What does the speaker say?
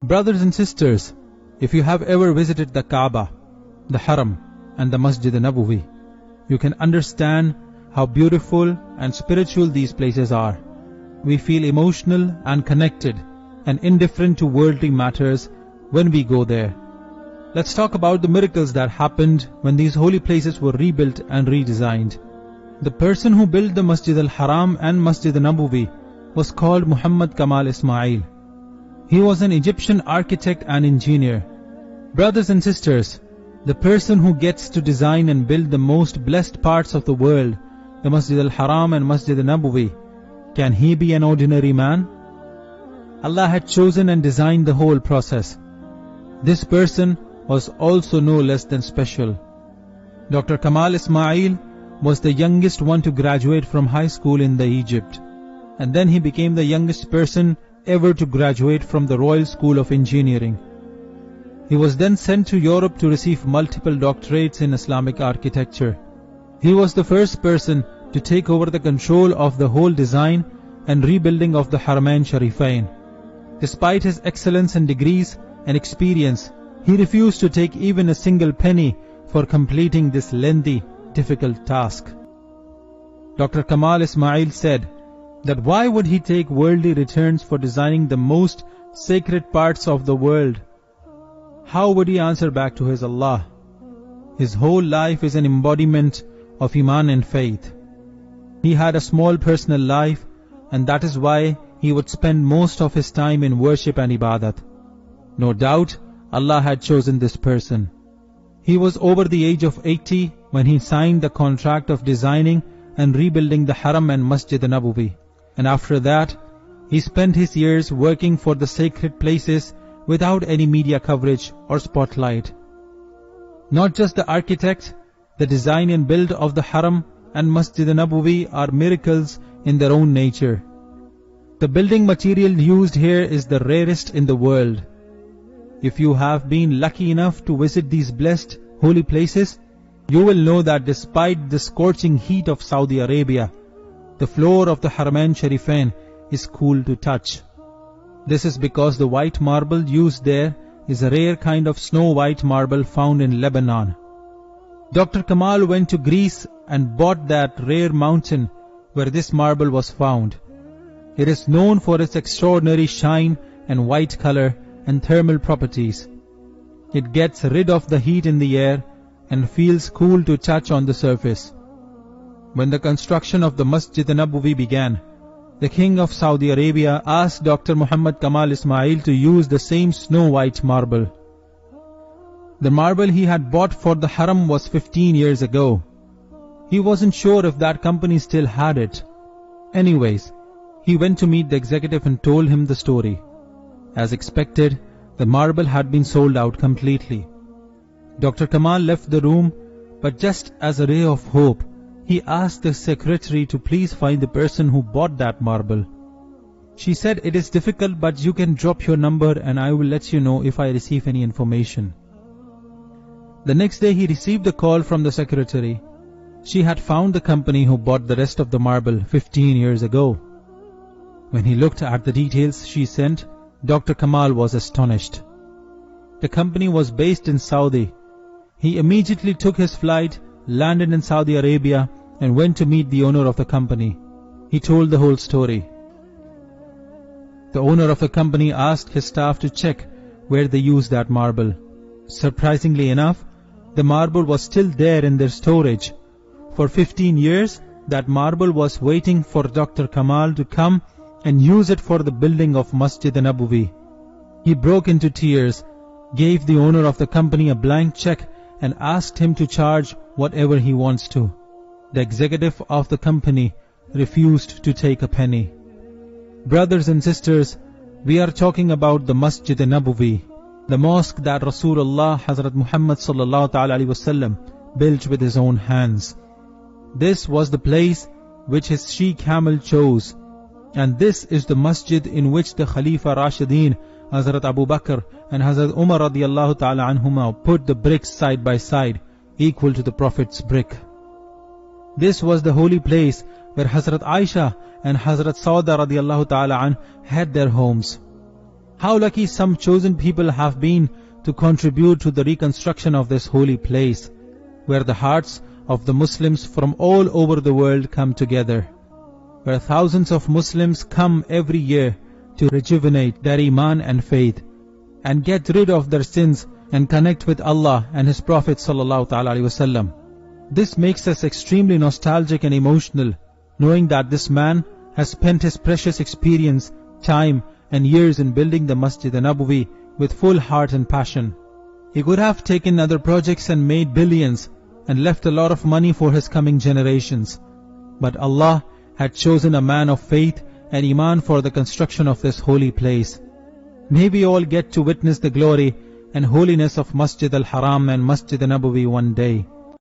Brothers and sisters, if you have ever visited the Kaaba, the Haram and the Masjid Nabawi, you can understand how beautiful and spiritual these places are. We feel emotional and connected and indifferent to worldly matters when we go there. Let's talk about the miracles that happened when these holy places were rebuilt and redesigned. The person who built the Masjid al-Haram and Masjid Nabawi was called Muhammad Kamal Ismail. He was an Egyptian architect and engineer. Brothers and sisters, the person who gets to design and build the most blessed parts of the world, the Masjid al-Haram and Masjid Nabawi, can he be an ordinary man? Allah had chosen and designed the whole process. This person was also no less than special. Dr. Kamal Ismail was the youngest one to graduate from high school in Egypt, and then he became the youngest person ever to graduate from the Royal School of Engineering. He was then sent to Europe to receive multiple doctorates in Islamic architecture. He was the first person to take over the control of the whole design and rebuilding of the Haramain Sharifain. Despite his excellence and degrees and experience, he refused to take even a single penny for completing this lengthy, difficult task. Dr. Kamal Ismail said that why would he take worldly returns for designing the most sacred parts of the world? How would he answer back to his Allah? His whole life is an embodiment of Iman and faith. He had a small personal life, and that is why he would spend most of his time in worship and ibadat. No doubt, Allah had chosen this person. He was over the age of 80 when he signed the contract of designing and rebuilding the Haram and Masjid Nabawi. And after that, he spent his years working for the sacred places without any media coverage or spotlight. Not just the architect, the design and build of the Haram and Masjid Nabawi are miracles in their own nature. The building material used here is the rarest in the world. If you have been lucky enough to visit these blessed holy places, you will know that despite the scorching heat of Saudi Arabia, the floor of the Haramain Sharifain is cool to touch. This is because the white marble used there is a rare kind of snow white marble found in Lebanon. Dr. Kamal went to Greece and bought that rare mountain where this marble was found. It is known for its extraordinary shine and white color and thermal properties. It gets rid of the heat in the air and feels cool to touch on the surface. When the construction of the Masjid Nabawi began, the King of Saudi Arabia asked Dr. Muhammad Kamal Ismail to use the same snow white marble. The marble he had bought for the Haram was 15 years ago. He wasn't sure if that company still had it. Anyways, he went to meet the executive and told him the story. As expected, the marble had been sold out completely. Dr. Kamal left the room, but just as a ray of hope, he asked the secretary to please find the person who bought that marble. She said, "It is difficult, but you can drop your number and I will let you know if I receive any information." The next day he received a call from the secretary. She had found the company who bought the rest of the marble 15 years ago. When he looked at the details she sent, Dr. Kamal was astonished. The company was based in Saudi. He immediately took his flight, landed in Saudi Arabia, and went to meet the owner of the company. He told the whole story. The owner of the company asked his staff to check where they used that marble. Surprisingly enough, the marble was still there in their storage. For 15 years, that marble was waiting for Dr. Kamal to come and use it for the building of Masjid Nabawi. He broke into tears, gave the owner of the company a blank check and asked him to charge whatever he wants to. The executive of the company refused to take a penny. Brothers and sisters, we are talking about the Masjid Nabawi, the mosque that Rasulullah Hazrat Muhammad sallallahu alaihi wasallam built with his own hands. This was the place which his she-camel chose, and this is the masjid in which the Khalifa Rashidin, Hazrat Abu Bakr and Hazrat Umar radiyallahu ta'ala anhuma put the bricks side by side, equal to the Prophet's brick. This was the holy place where Hazrat Aisha and Hazrat Sauda radiyallahu ta'ala an had their homes. How lucky some chosen people have been to contribute to the reconstruction of this holy place, where the hearts of the Muslims from all over the world come together, where thousands of Muslims come every year to rejuvenate their iman and faith, and get rid of their sins and connect with Allah and His Prophet ﷺ. This makes us extremely nostalgic and emotional, knowing that this man has spent his precious experience, time and years in building the Masjid Nabawi with full heart and passion. He could have taken other projects and made billions and left a lot of money for his coming generations. But Allah had chosen a man of faith and iman for the construction of this holy place. May we all get to witness the glory and holiness of Masjid al-Haram and Masjid Nabawi one day.